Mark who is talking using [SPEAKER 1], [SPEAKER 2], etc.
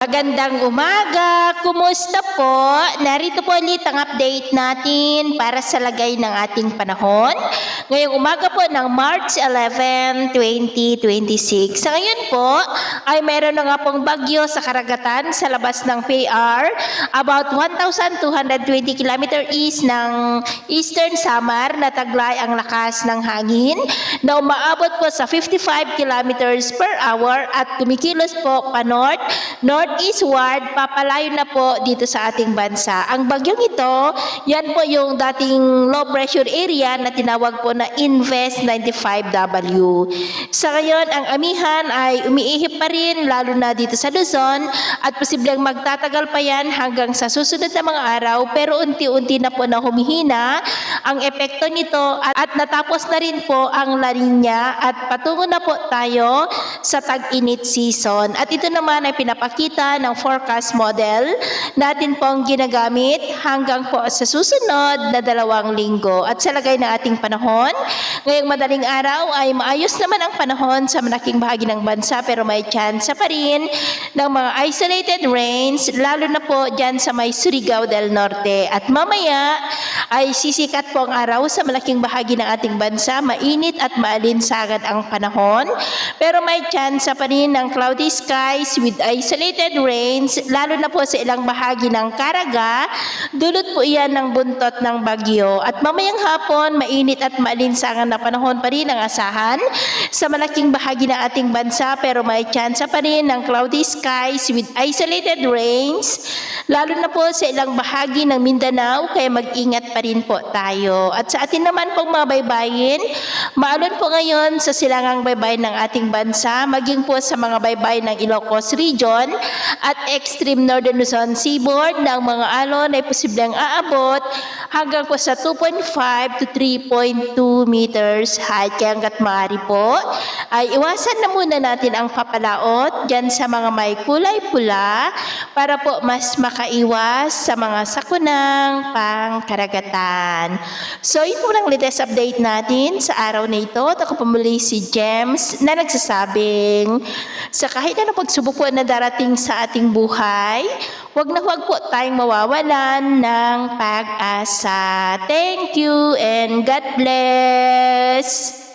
[SPEAKER 1] Magandang umaga! Kumusta po? Narito po ulit ang update natin para sa lagay ng ating panahon. Ngayong umaga po ng March 11, 2026. Sa ngayon po ay meron na nga pong bagyo sa karagatan sa labas ng PAR about 1,220 km east ng Eastern Samar na taglay ang lakas ng hangin na umaabot po sa 55 kilometers per hour at kumikilos po pa northeastward, papalayo na po dito sa ating bansa. Ang bagyong ito, yan po yung dating low pressure area na tinawag po na Invest 95W. Sa ngayon, ang amihan ay umiihip pa rin, lalo na dito sa Luzon, at posibleng magtatagal pa yan hanggang sa susunod na mga araw, pero unti-unti na po na humihina ang epekto nito at natapos na rin po ang La Niña at patungo na po tayo sa tag-init season. At ito naman ay pinapakita ng forecast model natin pong ginagamit hanggang po sa susunod na 2 linggo. At sa lagay ng ating panahon, ngayong madaling araw ay maayos naman ang panahon sa malaking bahagi ng bansa pero may chance pa rin ng mga isolated rains, lalo na po dyan sa may Surigao del Norte. At mamaya ay sisikat po ang araw sa malaking bahagi ng ating bansa, mainit at maalinsangan ang panahon, pero may chance pa rin ng cloudy skies with isolated rains, lalo na po sa ilang bahagi ng Caraga, dulot po iyan ng buntot ng bagyo. At mamayang hapon, mainit at maalinsangan na panahon pa rin ang asahan sa malaking bahagi ng ating bansa, pero may chance pa rin ng cloudy skies with isolated rains, lalo na po sa ilang bahagi ng Mindanao, kaya mag-ingat pa rin po tayo. At sa atin naman pong mga baybayin, maalon po ngayon sa silangang baybay ng ating bansa, maging po sa mga baybay ng Ilocos Region at extreme northern Luzon seaboard ng mga alon ay posibleng aabot hanggang po sa 2.5 to 3.2 meters height. Kaya hanggat maaari po ay iwasan na muna natin ang papalaot dyan sa mga may kulay pula para po mas makaiwas sa mga sakunang pangkaragatan. So yun po lang latest update natin sa araw na ito. Ako po muli si James na nagsasabing sa kahit na pagsubok po na darating sa ating buhay, huwag na huwag po tayong mawawalan ng pag-asa. Thank you and God bless!